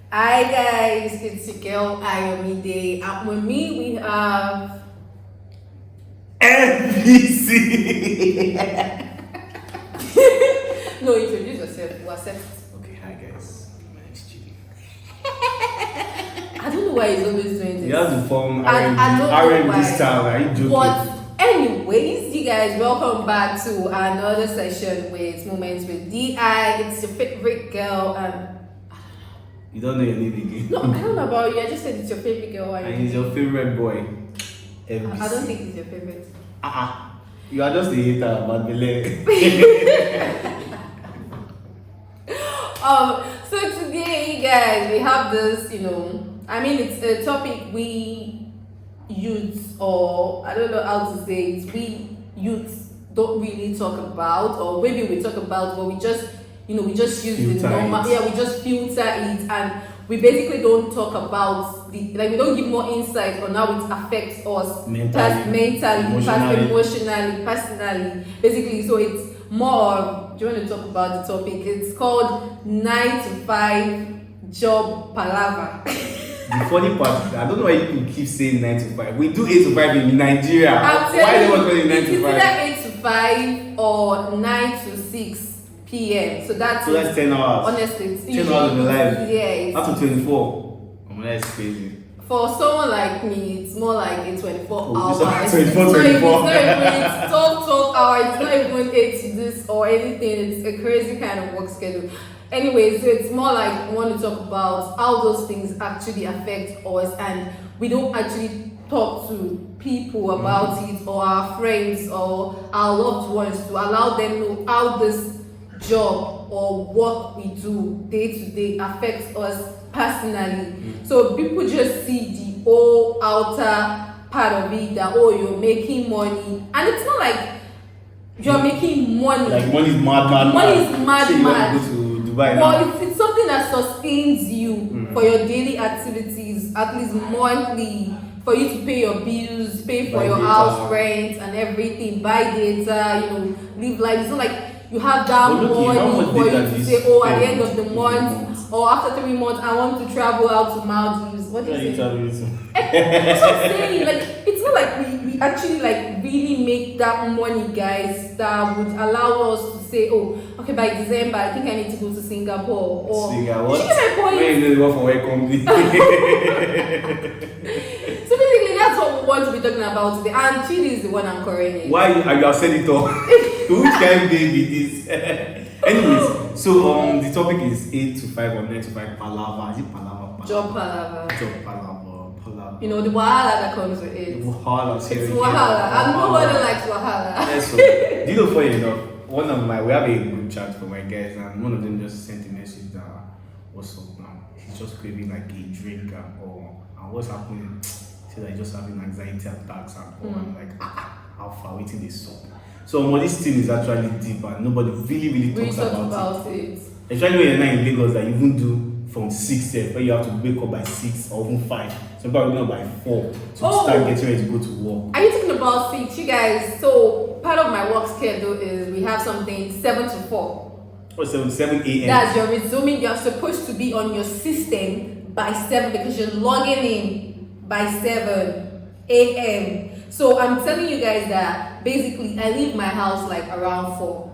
Hi guys, it's your girl AYOMIDE, and with me we have NBC. no, introduce yourself. We'll accept. Okay, hi guys. My name's CHIDI. I don't know why he's always doing this. You have to form I don't know R&B why. style. Are you joking? But anyways, you guys, welcome back to another session with Moments with Diay. It's your favorite girl. You don't know your name again. No, I don't know about you. I just said it's your favorite girl. And he's your favorite boy. NBC. I don't think it's your favorite. You are just a hater, but So today, you guys, we have this, it's a topic we youths, or I don't know how to say it, we youths don't really talk about, or maybe we talk about, but we just use the normal, we just filter it, and we basically don't talk about we don't give more insight on how it affects us mentally, emotionally, personally, basically. So it's more of, do you want to talk about the topic? It's called 9 to 5 job palava. The funny part is, I don't know why you keep saying 9 to 5. We do 8 to 5 in Nigeria. Why do they want to call it 9 to 5? It's either 8 to 5 or 9 to 6 p.m. So that's 10 hours. Honestly, it's 10 hours in the life. Yeah. Up to 24. That's crazy. For someone like me, it's more like a 24 hours. 24. It's not even 12 hours. It's not even 8 to this or anything. It's a crazy kind of work schedule. Anyway, so it's more like we want to talk about how those things actually affect us, and we don't actually talk to people about it, or our friends or our loved ones, to allow them know how this job or what we do day to day affects us personally. So people just see the whole outer part of it, that you're making money, and it's not like you're making money. Like money is mad. Money is mad. So you want to go to Dubai now? Well, it's something that sustains you for your daily activities, at least monthly, for you to pay your bills, pay for your house rent and everything, buy data, live life. It's not like you have that money for you to say, at the end of the month or after 3 months, I want to travel out to Maldives. What do you say? That's what I'm saying. Like, it's not like we actually really make that money, guys, that would allow us to say, okay, by December, I think I need to go to Singapore. Or Singapore? You get my point? Where is the work for where company? So basically, that's what we want to be talking about today. And CHIDI is the one anchoring it. Why are you said it all? Which kind of baby this? Anyways, so the topic is 8 to 5 or 9 to 5 palava. Is it palava? Job palava. Job palava. The wahala that comes with it. Wahala. It's wahala. And nobody likes wahala. Yeah, so, do you know, funny enough, we have a group chat for my guys, and one of them just sent a message that, what's up now? He's just craving like a drink and what's happening? He said that he's just having anxiety attacks and all. I'm like, how far waiting this up? So this thing is actually deep, and nobody really talks about it. Especially when you're not in Lagos, that you even do from 6 where you have to wake up by 6 or even 5. Some people are by 4 to start getting ready to go to work. Are you talking about 6, you guys? So part of my work schedule is we have something 7 to 4. Or 7 a.m. That's your resuming. You're supposed to be on your system by 7 because you're logging in by 7 a.m. So I'm telling you guys that basically I leave my house like around 4.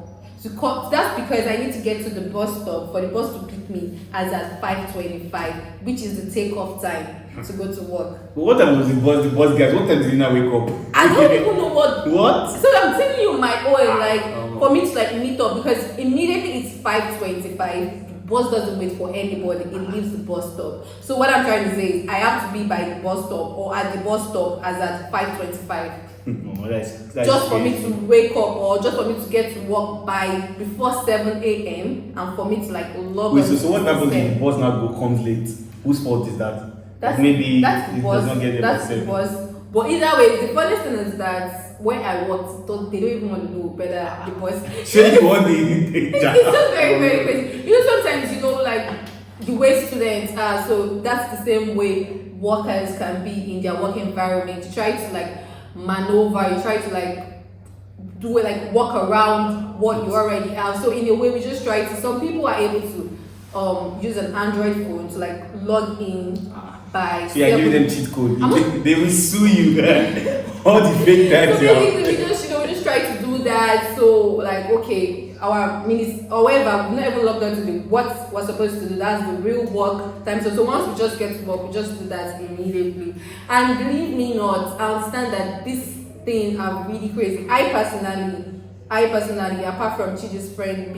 That's because I need to get to the bus stop for the bus to pick me as at 5:25, which is the takeoff time to go to work. But what time was the bus guys? What time did you not wake up? I don't even know what. What? So I'm telling you my own, for me to meet up, because immediately it's 5:25. The bus doesn't wait for anybody, it leaves the bus stop. So what I'm trying to say is I have to be by the bus stop or at the bus stop as at 5:25. That's just for me to wake up, or just for me to get to work before 7 a.m. and for me to log on. So what happens if the bus now comes late? Whose fault is that? That's the bus. Does not get That's the bus. But either way, the funny thing is that where I work, they don't even want to know whether the bus. It's just very, very crazy. Sometimes the way students are, so that's the same way workers can be in their work environment. You try to maneuver, you try to do it, walk around what you already have. So in a way, we just try to, some people are able to use an Android phone to like log in by. So you're giving them cheat code. They will sue you. All the fake times. So basically, we just try to do that. So like, okay, our minutes, however, we've not even logged on to what we're supposed to do. That's the real work time. So once we just get to work, we just do that immediately. And believe me not, I understand that this thing are really crazy. I personally, apart from Chidi's friend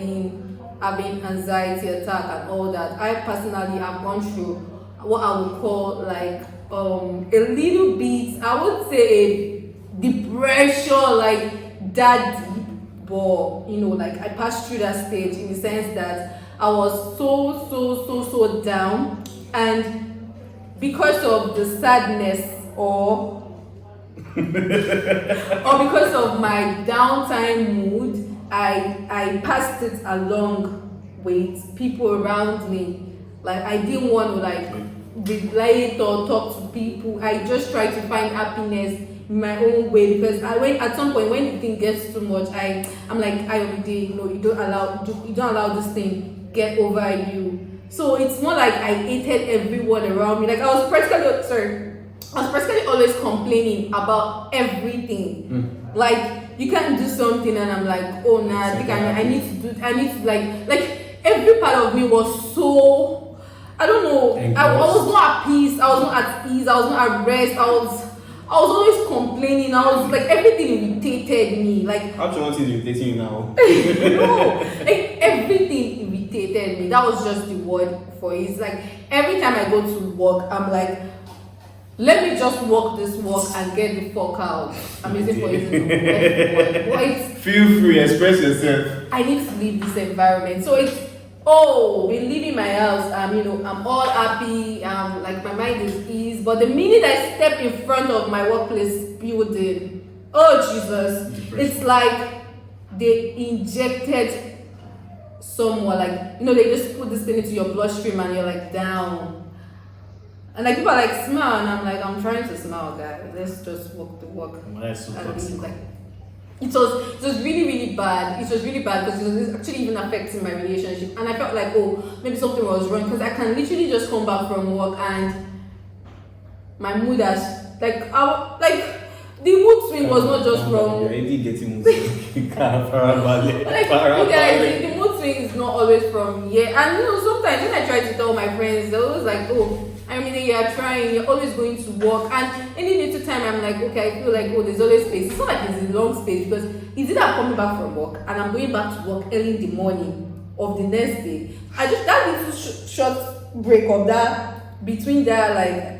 having anxiety attack and all that, I personally have gone through what I would call like a little bit, I would say a depression, like that deep, but like I passed through that stage in the sense that I was so down, and because of the sadness or because of my downtime mood, I passed it along with people around me. Like I didn't want to like relate or talk to people. I just tried to find happiness in my own way, because at some point when the thing gets too much, I'm like, AYOMIDE, no, you don't allow this thing get over you. So it's more like I hated everyone around me. Like I was practically always complaining about everything. Like you can't do something and I'm like, oh nah, I need to like every part of me was so, I don't know, I was not at peace, I was not at ease, I was not at rest, I was always complaining. I was like, everything irritated me. Like how do you want it irritating you now? No, like everything irritated me. That was just the word for it. It's like every time I go to work, I'm like, let me just walk this walk and get the fuck out. I'm using for it. But feel free, express yourself. I need to leave this environment. So it's we're leaving my house. I'm all happy. Like my mind is eased. But the minute I step in front of my workplace building, oh Jesus, it's like they injected someone. Like they just put this thing into your bloodstream and you're like down. And like people are like, smile, and I'm like, I'm trying to smile, guys. Let's just walk the walk. That's so toxic. Like, it was really bad. It was really bad because it was actually even affecting my relationship. And I felt like, maybe something was wrong, because I can literally just come back from work and my mood has the mood swing was not just from. You're already getting mood swing. The mood swing is not always from here. And sometimes when I try to tell my friends, they're always like, you are trying, you're always going to work, and any little time I'm like, okay, I feel like there's always space. It's not like it's a long space, because it's either I'm coming back from work and I'm going back to work early in the morning of the next day. I just that little short break of that between that, like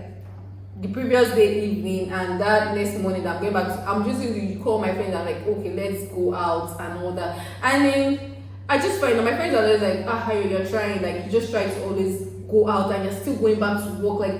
the previous day evening and that next morning that I'm going back to, I'm just going to call my friends and like, okay, let's go out and all that. And then I just find my friends are always like, you're trying, like you just try to always go out and you're still going back to work. Like,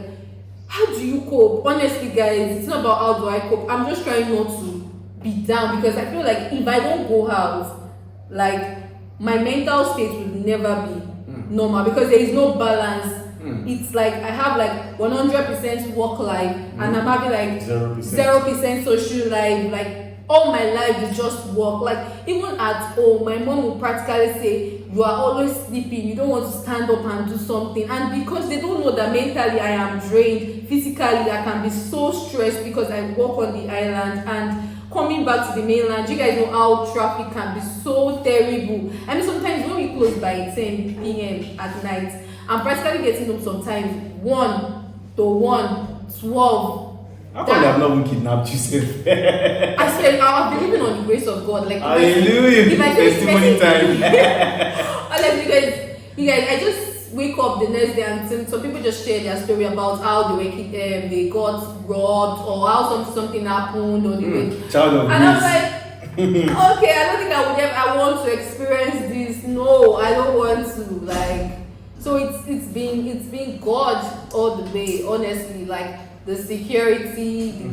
how do you cope? Honestly, guys, it's not about how do I cope. I'm just trying not to be down, because I feel like if I don't go out, like my mental state will never be normal, because there is no balance. It's like I have like 100% work life and I'm having like 0% social life. Like all my life is just work. Like even at home, my mom will practically say, you are always sleeping, you don't want to stand up and do something. And because they don't know that mentally I am drained, physically I can be so stressed because I work on the island, and coming back to the mainland, you guys know how traffic can be so terrible. I mean, sometimes when we close by 10 p.m. at night, I'm practically getting home sometimes 1 to 1:12. How come they have not even kidnapped you, safe? I said, I've been living on the grace of God. Like, hallelujah! Testimony time. Honestly, you guys, I just wake up the next day and some people just share their story about how they got robbed, or how something happened, or child of abuse. And I'm like, okay, I don't think I want to experience this. No, I don't want to. Like, so it's been God all the way, honestly. Like the security,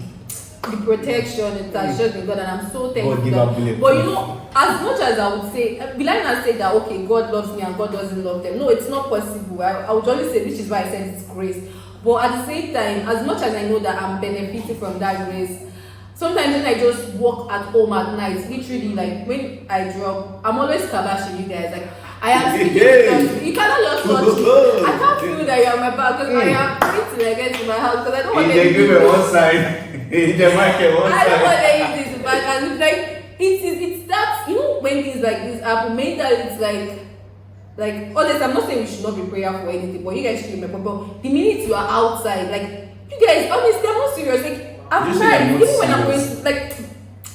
the protection, it has just been God, and I'm so thankful. But as much as I would say, will I not say that okay, God loves me and God doesn't love them? No, it's not possible. I would only say, which is why I said it's grace. But at the same time, as much as I know that I'm benefiting from that grace, sometimes when I just walk at home at night, literally, like when I drop, I'm always kabashing you guys. Like I am speaking. You cannot just touch me. I can't feel that you're on my back because I am going to like get to my house because I don't want They give me one side. In the market, one I side. don't want anything to back and it's like it's that when things like this happen, mentally it's like honestly, I'm not saying we should not be prayerful or anything, but you guys should remember. But the minute you are outside, like you guys, honestly, I'm not serious. Like I'm trying, even when I'm going to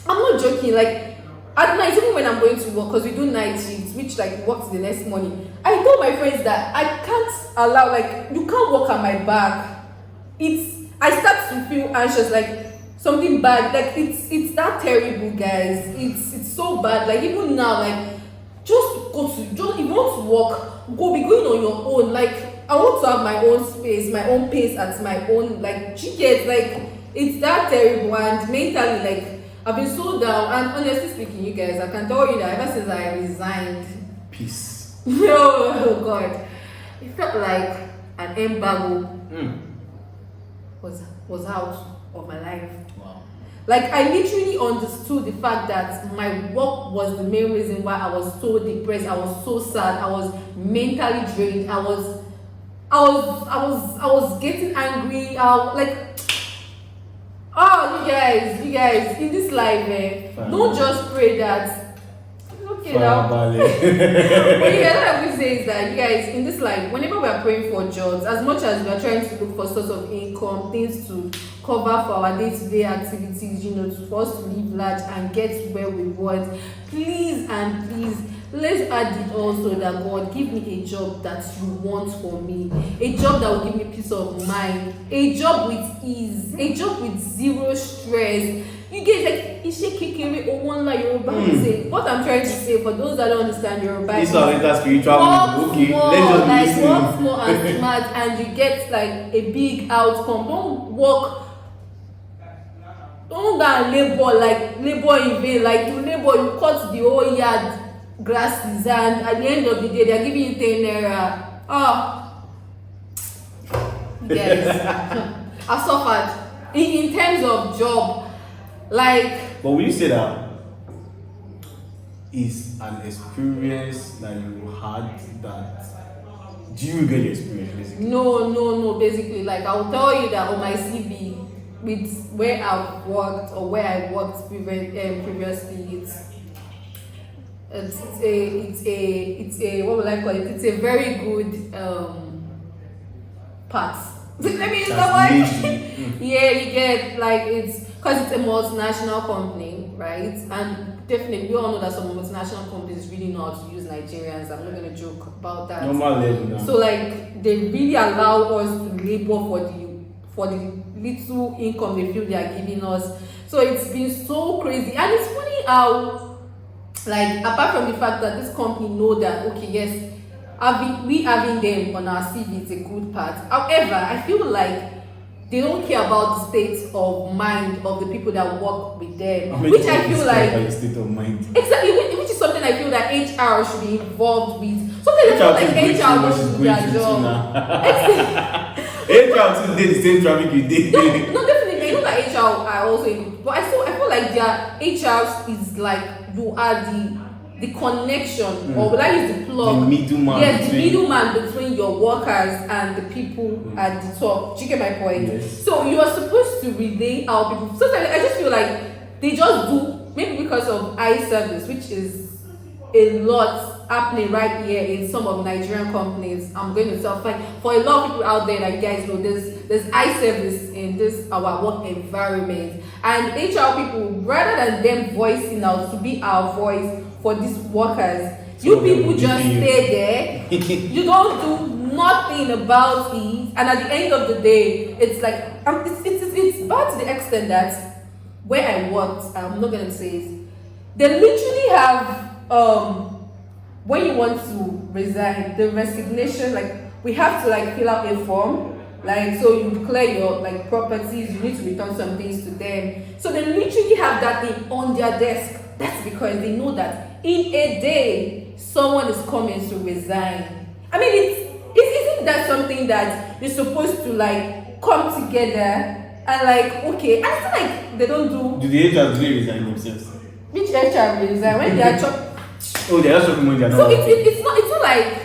I'm not joking. Like at night, even when I'm going to work, because we do night shifts, which like works the next morning. I told my friends that I can't allow you can't walk on my back. I start to feel anxious, like something bad, like it's that terrible, guys. It's so bad. Like even now, like just if you want to walk, be going on your own. Like I want to have my own space, my own pace at my own tickets. Like it's that terrible, and mentally, like I've been so down. And honestly speaking, you guys, I can tell you that ever since I resigned, Peace. oh God, it felt like an embargo was out of my life. Wow. Like I literally understood the fact that my work was the main reason why I was so depressed. I was so sad. I was mentally drained. I was getting angry. You guys, in this life, don't just pray that. Okay, now. But yeah, what I will say is that, you guys, in this life, whenever we are praying for jobs, as much as we are trying to look for source of income, things to cover for our day-to-day activities, for us to live large and get where we want, please and please, let's add it also that God, give me a job that you want for me, a job that will give me peace of mind, a job with ease, a job with zero stress. You get what I'm trying to say for those that don't understand Yoruba. This one is spiritual. Okay, let's just work small and smart, and you get a big outcome. Don't go and labor in vain. You labor, you cut the whole yard grasses, and at the end of the day, they're giving you 10 naira. Yes, I suffered in terms of job. But will you say that is an experience that you had that do you get the experience basically? No. Basically, I'll tell you that on my CV with where I've worked or where I worked previously, it's a what would I call it? It's a very good part. Let me use that word. Yeah, you get it's because it's a multinational company, right? And definitely we all know that some multinational companies really know how to use Nigerians. I'm not gonna joke about that. So they really allow us to labor for the little income they feel they are giving us. So it's been so crazy, and it's funny how apart from the fact that this company know that okay, yes, we having them on our CV is a good part. However, I feel like they don't care about the state of mind of the people that work with them, which I feel like state of mind. Exactly, which is something I feel that HR should be involved with. Sometimes I feel like HR doesn't do their job. HR did the same traffic you did. No, definitely. I know that HR are also in, but I feel like their HR is you are the connection, or will I use the plug? The middleman. Yes, the middleman between your workers and the people at the top. Do you get my point? Yes. So you are supposed to relay our people. Sometimes I just feel like they just do, maybe because of eye service, which is a lot happening right here in some of Nigerian companies. I'm going to tell for a lot of people out there, you guys know, there's eye service in our work environment, and HR people, rather than them voicing out to be our voice for these workers, you people just stay there. You don't do nothing about it, and at the end of the day, it's it's bad to the extent that where I worked, I'm not gonna say it, they literally have when you want to resign, the resignation, we have to fill out a form. So you declare your properties, you need to return some things to them. So they literally have that thing on their desk. That's because they know that in a day someone is coming to resign. I mean, isn't that something that you're supposed to come together and okay? I feel they don't do. Do the HR resign themselves? Which HR resign when they are Oh, they are talking when they are not. So it's not like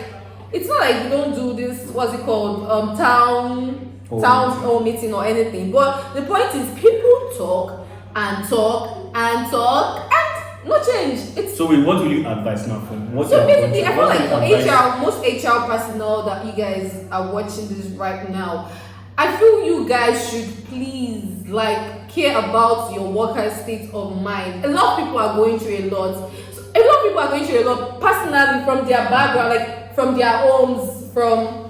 it's not like we don't do this. What's it called? Town hall meeting or anything. But the point is, people talk and talk and talk and no change. It's So wait, what will you advise now from what? so basically, I feel like for advice? HR, most HR personnel that you guys are watching this right now, I feel you guys should please like care about your workers' state of mind. A lot of people are going through a lot. So a lot of people are going through a lot personally from their background, like from their homes, from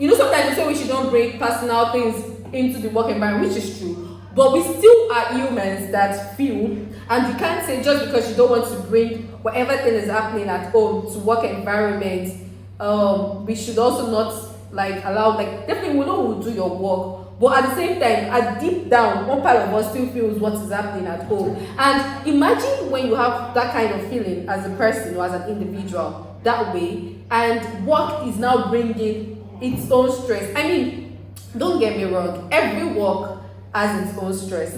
sometimes they say we should not bring personal things into the work environment, which is true. But we still are humans that feel, and you can't say just because you don't want to bring whatever thing is happening at home to work environment, we should also not like allow, like, definitely we know we'll do your work, but at the same time, at deep down, one part of us still feels what is happening at home. And imagine when you have that kind of feeling as a person or as an individual that way, and work is now bringing its own stress. I mean, don't get me wrong, every work has its own stress.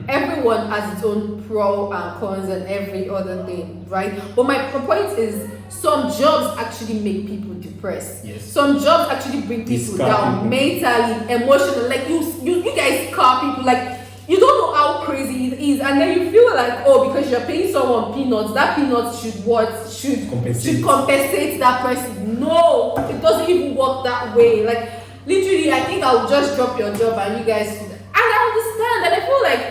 Everyone has its own pro and cons and every other thing, right? But my point is, some jobs actually make people depressed. Yes. Some jobs actually bring people down mentally, emotionally. Like you guys scar people. Like, you don't know how crazy it is, and then you feel like, oh, because you're paying someone peanuts, that peanuts should compensate that person. No, it doesn't even work that way. Like, literally, I think I'll just drop your job and you guys. And I understand, and I feel like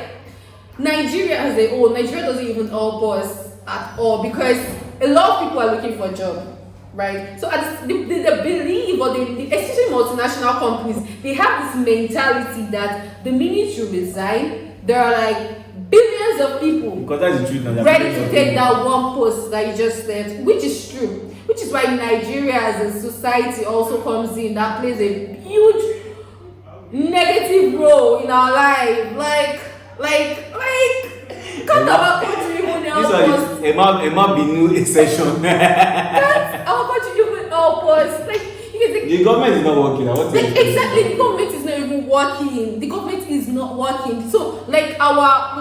Nigeria as a whole, Nigeria doesn't even help us at all, because a lot of people are looking for a job, right? So they believe, or especially multinational companies, they have this mentality that the minute you resign, there are like billions of people Because that's the truth now. ready to take that one post that you just said, which is true. Which is why Nigeria as a society also comes in, that plays a huge negative role in our life. Like can't our country even help us? Emma Binu session. Can't our country even help us? Like, you can The government is not working. exactly, the government is not even working. The government is not working. So like our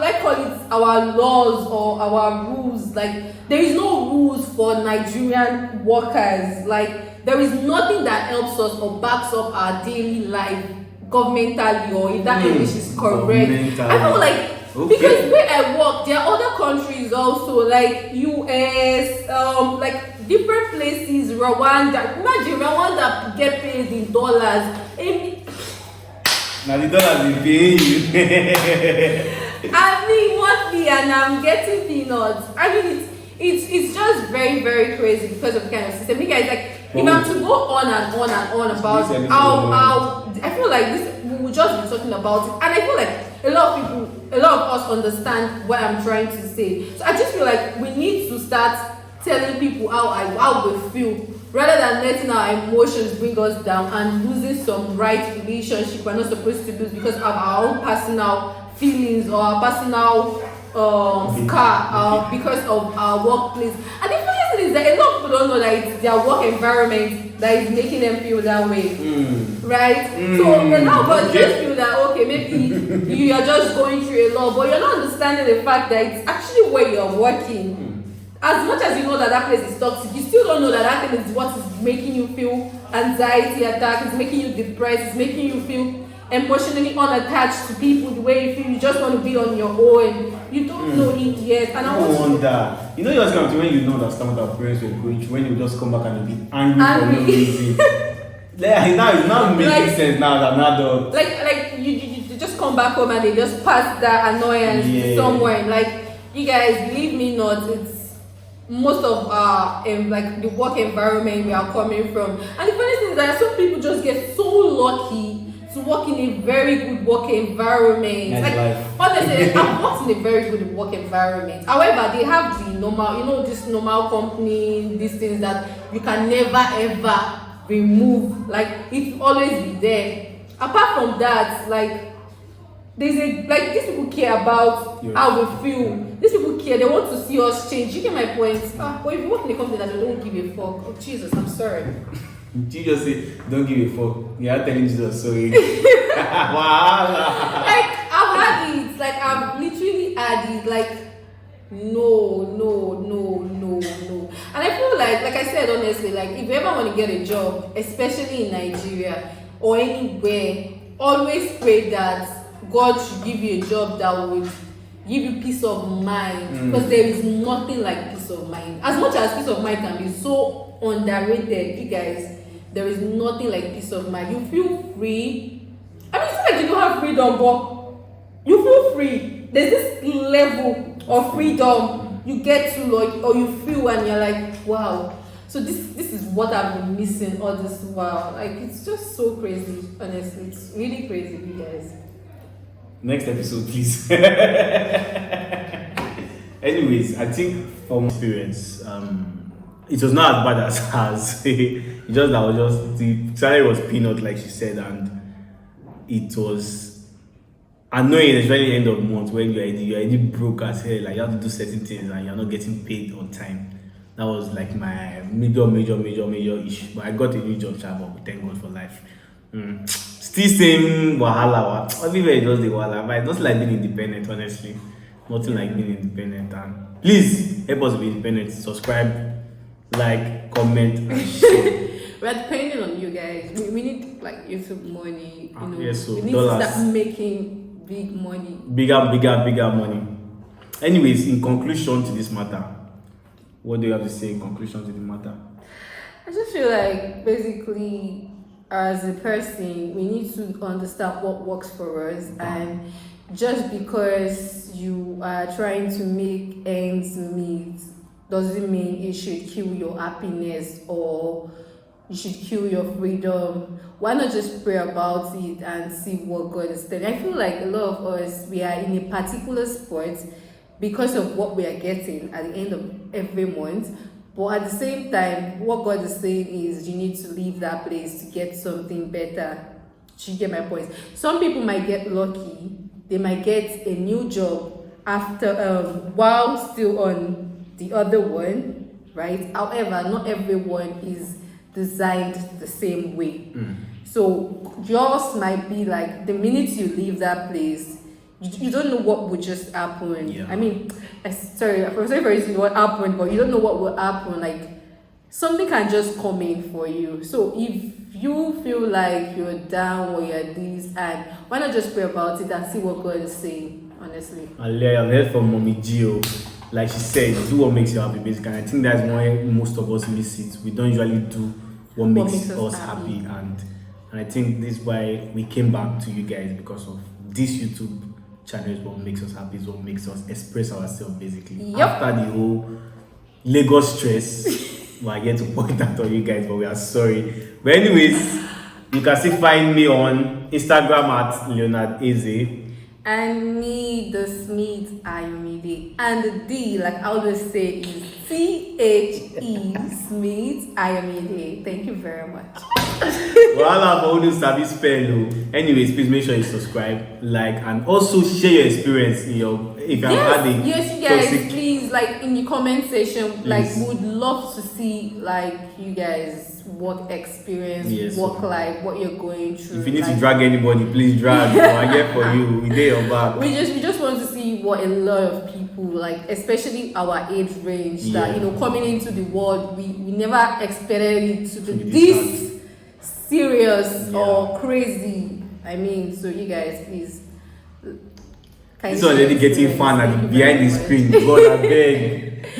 laws or our rules, like there is no rules for Nigerian workers. Like, there is nothing that helps us or backs up our daily life governmentally, or if that English is correct. I feel like because where I work, there are other countries also, like US, like different places, Rwanda. Imagine Rwanda get paid in dollars. Now the dollars is paying you. I mean, monthly, and I'm getting peanuts. I mean, it's just very, very crazy because of the kind of system. You guys, like, if I'm to go on and on and on about how I feel like this, we will just be talking about it, and I feel like a lot of us understand what I'm trying to say. So I just feel like we need to start telling people how we feel, rather than letting our emotions bring us down and losing some right relationship we're not supposed to lose because of our own personal feelings or our personal scar because of our workplace. And the funny thing is that a lot of people don't know that it's their work environment that is making them feel that way, right? So a lot of us just feel that, okay, maybe you are just going through a lot, but you're not understanding the fact that it's actually where you're working. As much as you know that place is toxic, you still don't know that thing is what is making you feel anxiety attack, it's making you depressed, it's making you feel emotionally unattached to people the way you feel. You just want to be on your own. You don't know it yet. And I wonder. You know, you're going to when you know that some of our parents were going through, when you just come back and be angry for no reason. Now making like, sense now that I'm not adult. Like you just come back home and they just pass that annoyance somewhere. Like, you guys, believe me not, it's most of like the work environment we are coming from. And the funny thing is that some people just get so lucky to work in a very good work environment. Like, honestly, I've worked in a very good work environment. However, they have the normal, this normal company, these things that you can never ever remove. Like, it will always be there. Apart from that, like, these people care about how we feel. These people care. They want to see us change. You get my point? But if you work in a company that they don't give a fuck, oh Jesus, I'm sorry. Jesus say, don't give a fuck. You are telling Jesus sorry. Wow. Like, I've had it. Like, I've literally had it. Like, no. And I feel like I said, honestly, like if you ever want to get a job, especially in Nigeria or anywhere, always pray that God should give you a job that would give you peace of mind, because there is nothing like peace of mind. As much as peace of mind can be so underrated, you guys, there is nothing like peace of mind. You feel free. I mean, it's not like you don't have freedom, but you feel free. There's this level of freedom you get to, like, or you feel, and you're like, wow. So this is what I've been missing all this while. Like, it's just so crazy, honestly. It's really crazy, you guys. Next episode, please. Anyways, I think from experience, it was not as bad as it just that was just the salary was peanut, like she said, and it was annoying, especially end of month when you're already broke as hell. Like you have to do certain things and you're not getting paid on time. That was like my major issue. But I got a new job, but thank God for life. Still same wahala. Everywhere just the wahala. But it's not like being independent, honestly. Nothing like being independent. And please help us be independent. Subscribe, like, comment, and share. We're depending on you guys. We need like YouTube money. You know, yes, so we need dollars. to start making big money. Bigger money. Anyways, in conclusion to this matter, what do you have to say in conclusion to the matter? I just feel like basically, as a person, we need to understand what works for us, and just because you are trying to make ends meet doesn't mean it should kill your happiness or you should kill your freedom. Why not just pray about it and see what God is telling? I feel like a lot of us, we are in a particular sport because of what we are getting at the end of every month. But at the same time, what God is saying is you need to leave that place to get something better. You get my point? Some people might get lucky. They might get a new job after while still on the other one, right? However, not everyone is designed the same way. So yours might be like the minute you leave that place, you don't know what would just happen. Yeah. I mean, I'm sorry for using what happened, but you don't know what will happen. Like something can just come in for you. So if you feel like you're down or you're this, and why not just pray about it and see what God is saying, honestly. I've heard from Mommy Gio, like she said, do what makes you happy, basically. And I think that's why most of us miss it. We don't usually do what makes us happy. And I think this is why we came back to you guys, because of this YouTube channel is what makes us happy, is what makes us express ourselves, basically. Yep. After the whole Lagos stress, well, I get to point that on you guys, but we are sorry. But anyways, you can still find me on Instagram at Leonardeze. And me, the Smith, AYOMIDE. And the D, like I always say, is CHE, Smith, AYOMIDE. Thank you very much. Well, I have all those service spell. Anyways, please make sure you subscribe, like, and also share your experience in your, if you're having yes, you guys, please, like in the comment section, like would love to see like you guys work experience, work life, what you're going through. If you need to drag anybody, please drag. I'm here for you. We there your back. We just want to see what a lot of people, like especially our age range, that coming into the world, we never expected it to be this serious or crazy. I mean, so you guys, please. This already getting fun at behind the screen.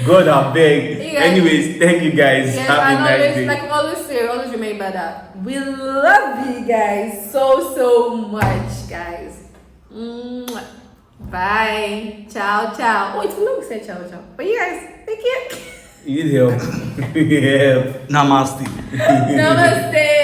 God I beg. Anyways, thank you guys. Yes, have a nice day. Like always say, always remember that we love you guys so much, guys. Bye. Ciao. Oh, it's long said ciao. But you guys, thank you. You need help. Namaste. Namaste.